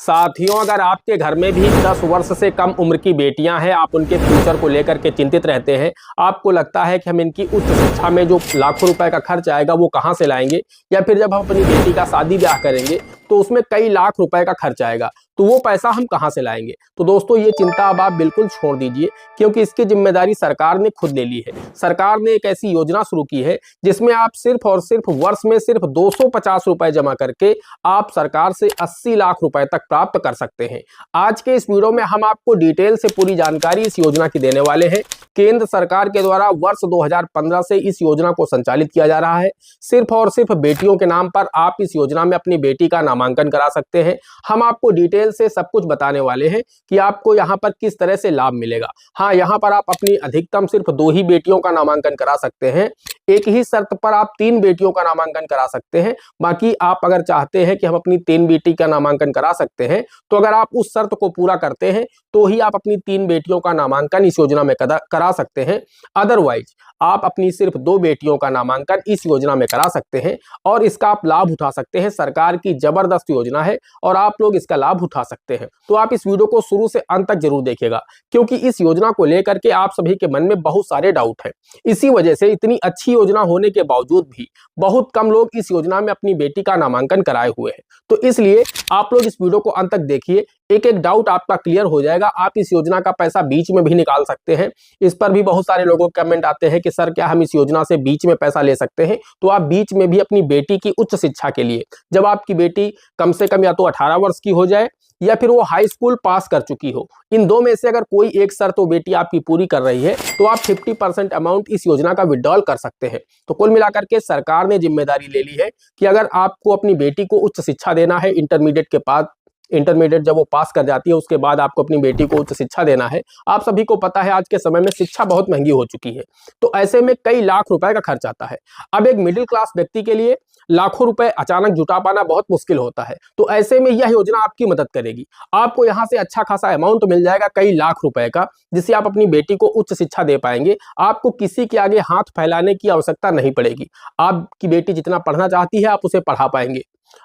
साथियों, अगर आपके घर में भी 10 वर्ष से कम उम्र की बेटियां हैं, आप उनके फ्यूचर को लेकर के चिंतित रहते हैं, आपको लगता है कि हम इनकी उच्च शिक्षा में जो लाखों रुपए का खर्च आएगा वो कहां से लाएंगे, या फिर जब हम अपनी बेटी का शादी ब्याह करेंगे तो उसमें कई लाख रुपए का खर्च आएगा, तो वो पैसा हम कहां से लाएंगे। तो दोस्तों, ये चिंता अब आप बिल्कुल छोड़ दीजिए, क्योंकि इसकी जिम्मेदारी सरकार ने खुद ले ली है। सरकार ने एक ऐसी योजना शुरू की है जिसमें आप सिर्फ और सिर्फ वर्ष में सिर्फ 250 रुपए जमा करके आप सरकार से 80 लाख रुपए तक प्राप्त कर सकते हैं। आज के इस वीडियो में हम आपको डिटेल से पूरी जानकारी इस योजना की देने वाले हैं। केंद्र सरकार के द्वारा वर्ष 2015 से इस योजना को संचालित किया जा रहा है। सिर्फ और सिर्फ बेटियों के नाम पर आप इस योजना में अपनी बेटी का नामांकन करा सकते हैं। हम आपको डिटेल से सब कुछ बताने वाले हैं कि आपको यहाँ पर किस तरह से लाभ मिलेगा। हाँ, यहाँ पर आप अपनी अधिकतम सिर्फ 2 ही बेटियों का नामांकन करा सकते हैं। एक ही शर्त पर आप 3 बेटियों का नामांकन करा सकते हैं। बाकी आप अगर चाहते हैं कि हम अपनी 3 बेटी का नामांकन करा सकते हैं, तो अगर आप उस शर्त को पूरा करते हैं तो ही आप अपनी 3 बेटियों का नामांकन इस योजना में करा सकते हैं। अदरवाइज आप अपनी सिर्फ 2 बेटियों का नामांकन इस योजना में करा सकते हैं और इसका आप लाभ उठा सकते हैं। सरकार की जबरदस्त योजना है और आप लोग इसका लाभ उठा सकते हैं। तो आप इस वीडियो को शुरू से अंत तक जरूर देखिएगा, क्योंकि इस योजना को लेकर के आप सभी के मन में बहुत सारे डाउट हैं। इसी वजह से इतनी अच्छी योजना होने के बावजूद भी बहुत कम लोग इस योजना में अपनी बेटी का नामांकन कराए हुए हैं। तो इसलिए आप लोग इस वीडियो को अंत तक देखिए, एक एक डाउट आपका क्लियर हो जाएगा। आप इस योजना का पैसा बीच में भी निकाल सकते हैं। इस पर भी बहुत सारे लोगों के कमेंट आते हैं कि सर, क्या हम इस योजना से बीच में पैसा ले सकते हैं। तो आप बीच में भी अपनी बेटी की उच्च शिक्षा के लिए, जब आपकी बेटी कम से कम या तो 18 वर्ष की हो जाए या फिर वो हाई स्कूल पास कर चुकी हो, इन दो में से अगर कोई एक शर्त तो बेटी आपकी पूरी कर रही है, तो आप 50% अमाउंट इस योजना का विड्रॉल कर सकते हैं। तो कुल मिलाकर के सरकार ने जिम्मेदारी ले ली है कि अगर आपको अपनी बेटी को उच्च शिक्षा देना है, इंटरमीडिएट जब वो पास कर जाती है उसके बाद आपको अपनी बेटी को उच्च शिक्षा देना है। आप सभी को पता है आज के समय में शिक्षा बहुत महंगी हो चुकी है, तो ऐसे में कई लाख रुपए का खर्च आता है। अब एक मिडिल क्लास व्यक्ति के लिए लाखों रुपए अचानक जुटा पाना बहुत मुश्किल होता है, तो ऐसे में यह योजना आपकी मदद करेगी। आपको यहाँ से अच्छा खासा अमाउंट मिल जाएगा, कई लाख रुपए का, जिससे आप अपनी बेटी को उच्च शिक्षा दे पाएंगे। आपको किसी के आगे हाथ फैलाने की आवश्यकता नहीं पड़ेगी। आपकी बेटी जितना पढ़ना चाहती है आप उसे पढ़ा पाएंगे।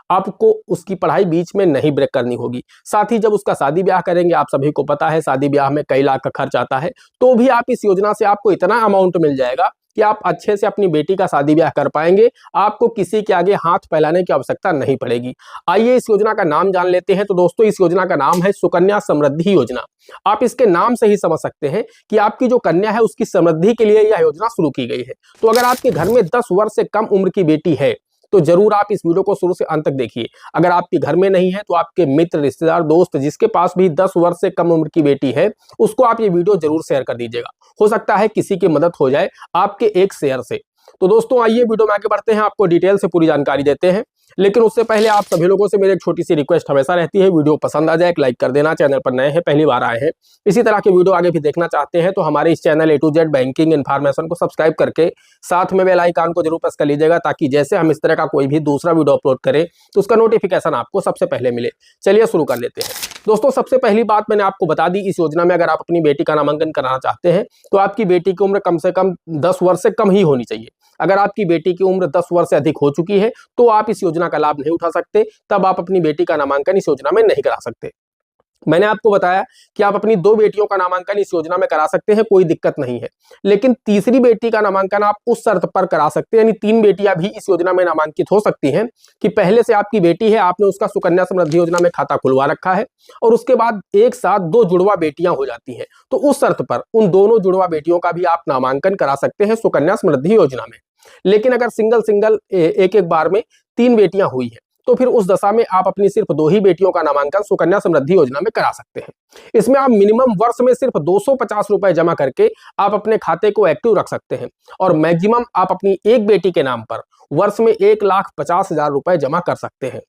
आपको उसकी पढ़ाई बीच में नहीं ब्रेक करनी होगी। साथ ही जब उसका शादी ब्याह करेंगे, आप सभी को पता है शादी ब्याह में कई लाख का खर्च आता है, तो भी आप इस योजना से आपको इतना अमाउंट मिल जाएगा कि आप अच्छे से अपनी बेटी का शादी ब्याह कर पाएंगे। आपको किसी के आगे हाथ फैलाने की आवश्यकता नहीं पड़ेगी। आइए इस योजना का नाम जान लेते हैं। तो दोस्तों, इस योजना का नाम है सुकन्या समृद्धि योजना। आप इसके नाम से ही समझ सकते हैं कि आपकी जो कन्या है उसकी समृद्धि के लिए यह योजना शुरू की गई है। तो अगर आपके घर में 10 वर्ष से कम उम्र की बेटी है तो जरूर आप इस वीडियो को शुरू से अंत तक देखिए। अगर आपके घर में नहीं है तो आपके मित्र, रिश्तेदार, दोस्त जिसके पास भी 10 वर्ष से कम उम्र की बेटी है, उसको आप ये वीडियो जरूर शेयर कर दीजिएगा। हो सकता है किसी की मदद हो जाए आपके एक शेयर से। तो दोस्तों, आइए वीडियो में आगे बढ़ते हैं, आपको डिटेल से पूरी जानकारी देते हैं। लेकिन उससे पहले आप सभी लोगों से मेरी एक छोटी सी रिक्वेस्ट हमेशा रहती है, वीडियो पसंद आ जाए एक लाइक कर देना। चैनल पर नए हैं, पहली बार आए हैं, इसी तरह के वीडियो आगे भी देखना चाहते हैं तो हमारे इस channel A to Z banking information को सब्सक्राइब करके साथ में बेल आइकन को जरूर प्रेस कर लीजिएगा, ताकि जैसे हम इस तरह का कोई भी दूसरा वीडियो अपलोड करें तो उसका नोटिफिकेशन आपको सबसे पहले मिले। चलिए शुरू कर लेते हैं। दोस्तों, सबसे पहली बात मैंने आपको बता दी, इस योजना में अगर आप अपनी बेटी का नामांकन कराना चाहते हैं तो आपकी बेटी की उम्र कम से कम 10 वर्ष से कम ही होनी चाहिए। अगर आपकी बेटी की उम्र 10 वर्ष से अधिक हो चुकी है तो आप इस योजना का लाभ नहीं उठा सकते, तब आप अपनी बेटी का नामांकन इस योजना में नहीं करा सकते। मैंने आपको बताया कि आप अपनी 2 बेटियों का नामांकन इस योजना में करा सकते हैं, कोई दिक्कत नहीं है। लेकिन तीसरी बेटी का नामांकन आप उस शर्त पर करा सकते हैं, यानी 3 बेटियां भी इस योजना में नामांकित हो सकती हैं कि पहले से आपकी बेटी है, आपने उसका सुकन्या समृद्धि योजना में खाता खुलवा रखा है और उसके बाद एक साथ 2 जुड़वा बेटियां हो जाती हैं, तो उस शर्त पर उन दोनों जुड़वा बेटियों का भी आप नामांकन करा सकते हैं सुकन्या समृद्धि योजना में। लेकिन अगर सिंगल एक एक बार में 3 बेटियां हुई है तो फिर उस दशा में आप अपनी सिर्फ 2 ही बेटियों का नामांकन सुकन्या समृद्धि योजना में करा सकते हैं। इसमें आप मिनिमम वर्ष में सिर्फ 250 रुपए जमा करके आप अपने खाते को एक्टिव रख सकते हैं और मैक्सिमम आप अपनी एक बेटी के नाम पर वर्ष में 1,50,000 रुपए जमा कर सकते हैं।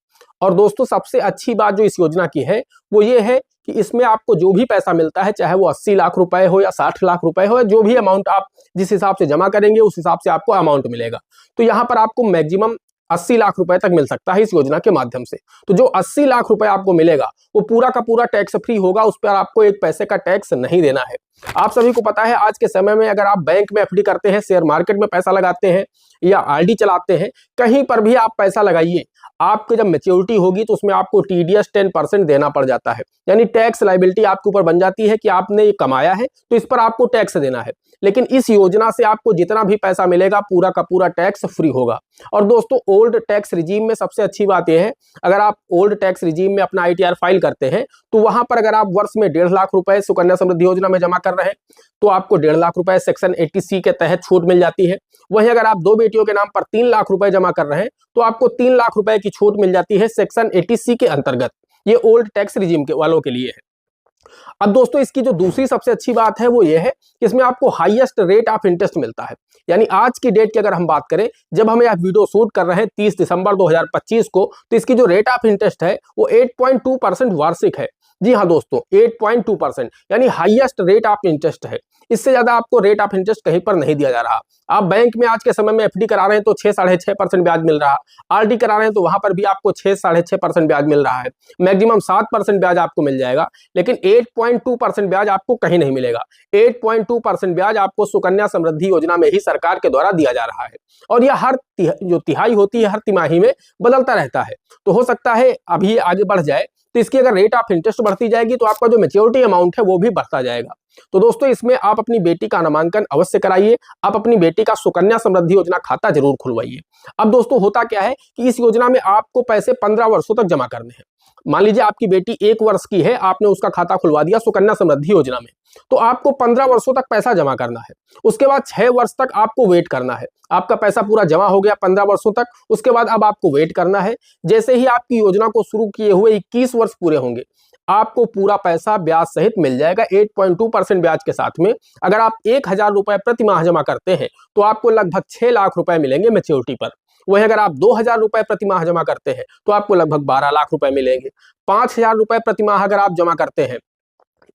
और दोस्तों, सबसे अच्छी बात जो इस योजना की है वो ये है कि इसमें आपको जो भी पैसा मिलता है, चाहे वो 80 लाख रुपए हो या 60 लाख रुपए हो, जो भी अमाउंट आप जिस हिसाब से जमा करेंगे उस हिसाब से आपको अमाउंट मिलेगा। तो यहाँ पर आपको मैक्सिमम 80 लाख रुपए तक मिल सकता है इस योजना के माध्यम से। तो जो 80 लाख रुपए आपको मिलेगा वो पूरा का पूरा टैक्स फ्री होगा, उस पर आपको एक पैसे का टैक्स नहीं देना है। आप सभी को पता है आज के समय में अगर आप बैंक में एफडी करते हैं, शेयर मार्केट में पैसा लगाते हैं या आरडी चलाते हैं, कहीं पर भी आप पैसा लगाइए, आपकी जब मैच्योरिटी होगी तो उसमें आपको टीडीएस 10% देना पड़ जाता है। यानी टैक्स लायबिलिटी आपके ऊपर बन जाती है कि आपने ये कमाया है तो इस पर आपको टैक्स देना है। लेकिन इस योजना से आपको जितना भी पैसा मिलेगा पूरा का पूरा टैक्स फ्री होगा। और दोस्तों, ओल्ड टैक्स रिजीम में सबसे अच्छी बात यह है, अगर आप ओल्ड टैक्स रिजीम में अपना आईटीआर फाइल करते हैं तो वहां पर अगर आप वर्ष में 1.5 लाख रुपए सुकन्या समृद्धि योजना में जमा कर रहे हैं तो आपको 1.5 लाख रुपए सेक्शन 80C के तहत छूट मिल जाती है। वहीं अगर आप 2 बेटियों के नाम पर 3 लाख रुपए जमा कर रहे हैं तो आपको 3 लाख रुपए की छूट मिल जाती है सेक्शन 80C के अंतर्गत। ये ओल्ड टैक्स रिजीम के वालों के लिए है। अब दोस्तों, इसकी जो दूसरी सबसे अच्छी बात है वो ये है कि इसमें आपको हाईएस्ट रेट ऑफ इंटरेस्ट मिलता है। यानी आज की डेट की अगर हम बात करें, जब हम यह वीडियो शूट कर रहे हैं 30 दिसंबर 2025 को, तो इसकी जो रेट ऑफ इंटरेस्ट है वो 8.2% वार्षिक है। जी हाँ दोस्तों, 8.2% यानी हाईएस्ट रेट ऑफ इंटरेस्ट है। इससे ज्यादा आपको रेट ऑफ इंटरेस्ट कहीं पर नहीं दिया जा रहा। आप बैंक में आज के समय में एफडी करा रहे हैं तो 6-6.5% ब्याज मिल रहा, आरडी करा रहे हैं तो वहां पर भी आपको 6-6.5% ब्याज मिल रहा है, मैक्सिमम 7% ब्याज आपको मिल जाएगा। लेकिन 8.2% ब्याज आपको कहीं नहीं मिलेगा। 8.2% ब्याज आपको सुकन्या समृद्धि योजना में ही सरकार के द्वारा दिया जा रहा है। और यह हर जो तिहाई होती है हर तिमाही में बदलता रहता है। तो हो सकता है अभी आगे बढ़ जाए तो इसकी अगर रेट ऑफ इंटरेस्ट बढ़ती जाएगी तो आपका जो मैच्योरिटी अमाउंट है वो भी बढ़ता जाएगा। तो दोस्तों, इसमें आप अपनी बेटी का नामांकन अवश्य कराइए। आप अपनी बेटी का सुकन्या समृद्धि योजना खाता जरूर खुलवाइए। अब दोस्तों, होता क्या है कि इस योजना में आपको पैसे 15 वर्षों तक जमा करने हैं। मान लीजिए आपकी बेटी 1 वर्ष की है, आपने उसका खाता खुलवा दिया सुकन्या समृद्धि योजना में, तो आपको 15 वर्षों तक पैसा जमा करना है। उसके बाद 6 वर्ष तक आपको वेट करना है। आपका पैसा पूरा जमा हो गया 15 वर्षों तक, उसके बाद अब आपको वेट करना है। जैसे ही आपकी योजना को शुरू किए हुए 21 वर्ष पूरे होंगे, आपको पूरा पैसा ब्याज सहित मिल जाएगा 8.2% ब्याज के साथ में। अगर आप 1,000 रुपए प्रति माह जमा करते हैं तो आपको लगभग 6 लाख रुपए मिलेंगे मैच्योरिटी पर। वहीं अगर आप 2,000 रुपए प्रति माह जमा करते हैं तो आपको लगभग 12 लाख रुपए मिलेंगे। 5,000 रुपए प्रति माह अगर आप जमा करते हैं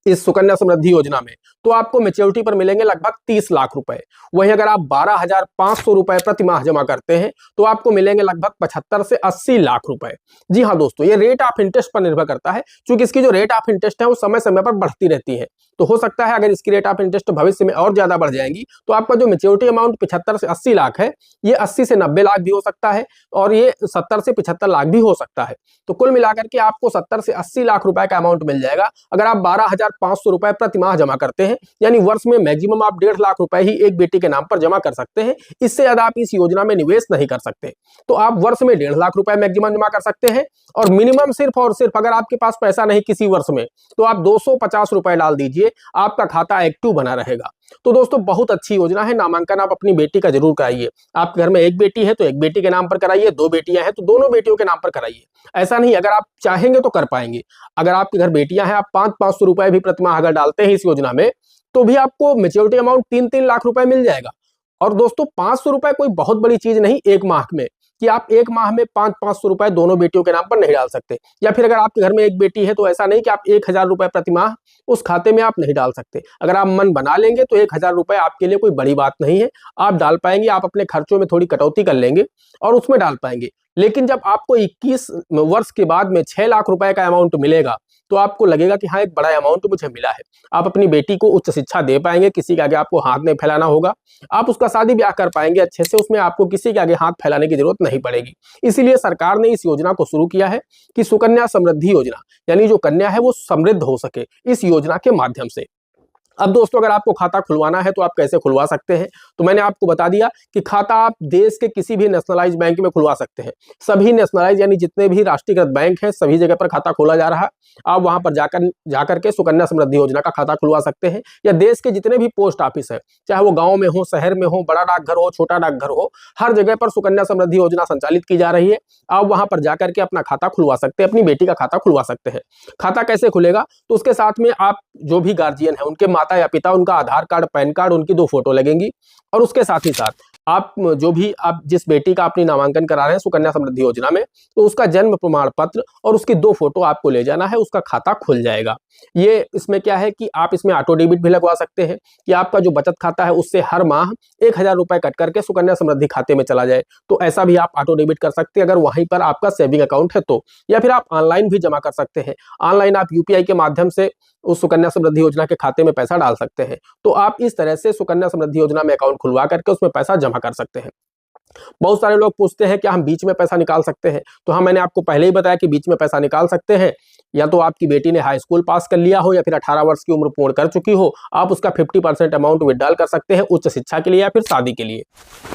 इस सुकन्या समृद्धि योजना में तो आपको मैच्योरिटी पर मिलेंगे लगभग 30 लाख रुपए। वहीं अगर आप 12,500 रुपए प्रति माह जमा करते हैं तो आपको मिलेंगे लगभग 75 से 80 लाख रुपए। जी हाँ दोस्तों, ये रेट ऑफ इंटरेस्ट पर निर्भर करता है, क्योंकि इसकी जो रेट ऑफ इंटरेस्ट है वो समय समय पर बढ़ती रहती है। तो हो सकता है अगर इसकी रेट ऑफ इंटरेस्ट भविष्य में और ज्यादा बढ़ जाएंगी तो आपका जो मैच्योरिटी अमाउंट 75 से 80 लाख है, ये 80 से 90 लाख भी हो सकता है और ये 70 से 75 लाख भी हो सकता है। तो कुल मिलाकर के आपको 70 से 80 लाख रुपए का अमाउंट मिल जाएगा अगर आप 12,500 रुपए प्रति माह जमा करते हैं। यानी वर्ष में मैक्सिमम आप 1.5 लाख रुपए ही एक बेटी के नाम पर जमा कर सकते हैं। इससे ज्यादा आप इस योजना में निवेश नहीं कर सकते। तो आप वर्ष में 1.5 लाख रुपए मैक्सिमम जमा कर सकते हैं और मिनिमम सिर्फ और सिर्फ अगर आपके पास पैसा नहीं किसी वर्ष में तो आप 250 रुपए डाल दीजिए, आपका खाता एक्टिव बना रहेगा। तो दोस्तों, बहुत अच्छी योजना है। नामांकन आप अपनी बेटी का जरूर कराइए। आपके घर में एक बेटी है तो एक बेटी के नाम पर कराइए, 2 बेटियां हैं तो दोनों बेटियों के नाम पर कराइए। ऐसा नहीं, अगर आप चाहेंगे तो कर पाएंगे। अगर आपके घर बेटियां हैं, आप 500 रुपए भी प्रति माह अगर डालते हैं इस योजना में तो भी आपको मैच्योरिटी अमाउंट 3-3 लाख रुपए मिल जाएगा। और दोस्तों, 500 रुपए कोई बहुत बड़ी चीज नहीं एक माह में, कि आप एक माह में 500 रुपए दोनों बेटियों के नाम पर नहीं डाल सकते। या फिर अगर आपके घर में एक बेटी है तो ऐसा नहीं कि आप 1,000 रुपए प्रति माह उस खाते में आप नहीं डाल सकते। अगर आप मन बना लेंगे तो 1,000 रुपए आपके लिए कोई बड़ी बात नहीं है, आप डाल पाएंगे। आप अपने खर्चों में थोड़ी कटौती कर लेंगे और उसमें डाल पाएंगे। लेकिन जब आपको 21 वर्ष के बाद में 6 लाख रुपए का अमाउंट मिलेगा तो आपको लगेगा कि हाँ, एक बड़ा अमाउंट मुझे मिला है। आप अपनी बेटी को उच्च शिक्षा दे पाएंगे, किसी के आगे आपको हाथ नहीं फैलाना होगा। आप उसका शादी ब्याह कर पाएंगे अच्छे से, उसमें आपको किसी के आगे हाथ फैलाने की जरूरत नहीं पड़ेगी। इसीलिए सरकार ने इस योजना को शुरू किया है कि सुकन्या समृद्धि योजना, यानी जो कन्या है वो समृद्ध हो सके इस योजना के माध्यम से। अब दोस्तों, अगर आपको खाता खुलवाना है तो आप कैसे खुलवा सकते हैं, तो मैंने आपको बता दिया कि खाता आप देश के किसी भी नेशनलाइज बैंक में खुलवा सकते हैं। सभी नेशनलाइज यानी जितने भी राष्ट्रीयकृत बैंक हैं सभी जगह पर खाता खोला जा रहा है। आप वहां पर जाकर के सुकन्या समृद्धि योजना का खाता खुलवा सकते हैं। या देश के जितने भी पोस्ट ऑफिस है, चाहे वो गाँव में हो, शहर में हो, बड़ा डाकघर हो, छोटा डाकघर हो, हर जगह पर सुकन्या समृद्धि योजना संचालित की जा रही है। आप वहां पर जाकर के अपना खाता खुलवा सकते हैं, अपनी बेटी का खाता खुलवा सकते हैं। खाता कैसे खुलेगा, तो उसके साथ में आप जो भी गार्जियन है उनके माता या पिता, उनका आधार कार्ड, पैन कार्ड, उनकी 2 फोटो लगेंगी। और उसके साथ ही साथ आप जो भी आप जिस बेटी का अपनी नामांकन करा रहे हैं सुकन्या समृद्धि योजना में, तो उसका जन्म प्रमाण पत्र और उसकी 2 फोटो आपको ले जाना है, उसका खाता खुल जाएगा। ये इसमें क्या है कि आप इसमें ऑटो डेबिट भी लगवा सकते हैं कि आपका जो बचत खाता है उससे हर माह 1,000 रुपए कट करके सुकन्या समृद्धि खाते में चला जाए। तो ऐसा भी आप ऑटो डेबिट कर सकते हैं अगर वहीं पर आपका सेविंग अकाउंट है तो। या फिर आप ऑनलाइन भी जमा कर सकते हैं। ऑनलाइन आप यूपीआई के माध्यम से उस सुकन्या समृद्धि योजना के खाते में पैसा डाल सकते हैं। तो आप इस तरह से सुकन्या समृद्धि योजना में अकाउंट खुलवा करके उसमें पैसा जमा कर सकते हैं। बहुत सारे लोग पूछते हैं कि हम बीच में पैसा निकाल सकते हैं, तो हाँ, मैंने आपको पहले ही बताया कि बीच में पैसा निकाल सकते हैं। या तो आपकी बेटी ने हाई स्कूल पास कर लिया हो या फिर 18 वर्ष की उम्र पूर्ण कर चुकी हो, आप उसका 50% अमाउंट विड्रॉल कर सकते हैं उच्च शिक्षा के लिए या फिर शादी के लिए।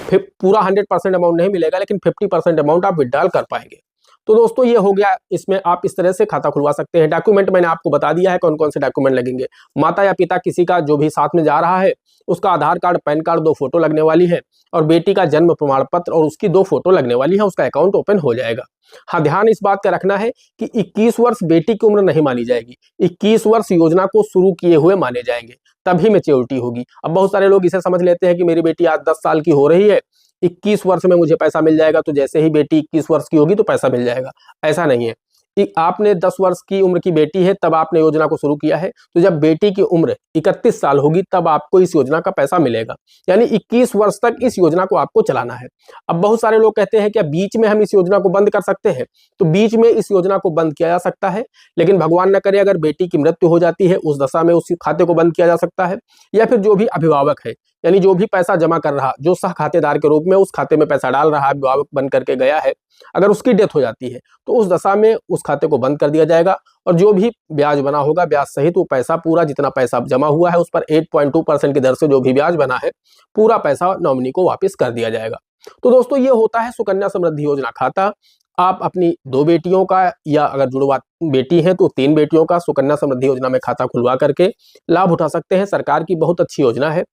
फिर पूरा 100% अमाउंट नहीं मिलेगा, लेकिन 50% अमाउंट आप विड्रॉल कर पाएंगे। तो दोस्तों ये हो गया, इसमें आप इस तरह से खाता खुलवा सकते हैं। डॉक्यूमेंट मैंने आपको बता दिया है कौन कौन से डॉक्यूमेंट लगेंगे। माता या पिता किसी का जो भी साथ में जा रहा है, उसका आधार कार्ड, पैन कार्ड, 2 फोटो लगने वाली है, और बेटी का जन्म प्रमाण पत्र और उसकी 2 फोटो लगने वाली है, उसका अकाउंट ओपन हो जाएगा। हाँ, ध्यान इस बात का रखना है कि 21 वर्ष बेटी की उम्र नहीं मानी जाएगी, 21 वर्ष योजना को शुरू किए हुए माने जाएंगे, तभी मैच्योरिटी होगी। अब बहुत सारे लोग इसे समझ लेते हैं कि मेरी बेटी आज 10 साल की हो रही है, 21 वर्ष में मुझे पैसा मिल जाएगा, तो जैसे ही बेटी 21 वर्ष की होगी तो पैसा मिल जाएगा। ऐसा नहीं है कि आपने 10 वर्ष की उम्र की बेटी है तब आपने योजना को शुरू किया है, तो जब बेटी की उम्र 31 साल होगी तब आपको इस योजना का पैसा मिलेगा। यानी 21 वर्ष तक इस योजना को आपको चलाना है। अब बहुत सारे लोग कहते हैं कि बीच में हम इस योजना को बंद कर सकते हैं, तो बीच में इस योजना को बंद किया जा सकता है, लेकिन भगवान न करे अगर बेटी की मृत्यु हो जाती है, उस दशा में उस खाते को बंद किया जा सकता है। या फिर जो भी अभिभावक है, यानी जो भी पैसा जमा कर रहा, जो सह खातेदार के रूप में उस खाते में पैसा डाल रहा, अभिभावक बन करके गया है, अगर उसकी डेथ हो जाती है तो उस दशा में उस खाते को बंद कर दिया जाएगा, और जो भी ब्याज बना होगा, ब्याज सहित वो पैसा पूरा जितना पैसा जमा हुआ है उस पर 8.2% की दर से जो भी ब्याज बना है, पूरा पैसा नॉमिनी को वापस कर दिया जाएगा। तो दोस्तों ये होता है सुकन्या समृद्धि योजना खाता। आप अपनी 2 बेटियों का, या अगर जुड़वा बेटी है तो 3 बेटियों का सुकन्या समृद्धि योजना में खाता खुलवा करके लाभ उठा सकते हैं। सरकार की बहुत अच्छी योजना है,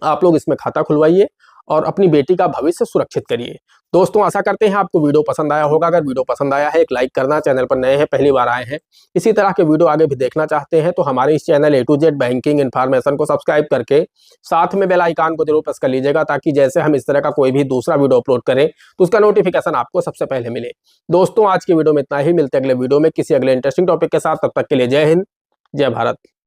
आप लोग इसमें खाता खुलवाइए और अपनी बेटी का भविष्य सुरक्षित करिए। दोस्तों आशा करते हैं आपको वीडियो पसंद आया होगा। अगर वीडियो पसंद आया है, एक लाइक करना, चैनल पर नए हैं, पहली बार आए हैं, इसी तरह के वीडियो आगे भी देखना चाहते हैं तो हमारे इस channel A to Z banking information को सब्सक्राइब करके साथ में बेल आइकन को जरूर प्रेस कर लीजिएगा, ताकि जैसे हम इस तरह का कोई भी दूसरा वीडियो अपलोड करें तो उसका नोटिफिकेशन आपको सबसे पहले मिले। दोस्तों आज की वीडियो में इतना ही, मिलते अगले वीडियो में किसी अगले इंटरेस्टिंग टॉपिक के साथ। तब तक के लिए जय हिंद, जय भारत।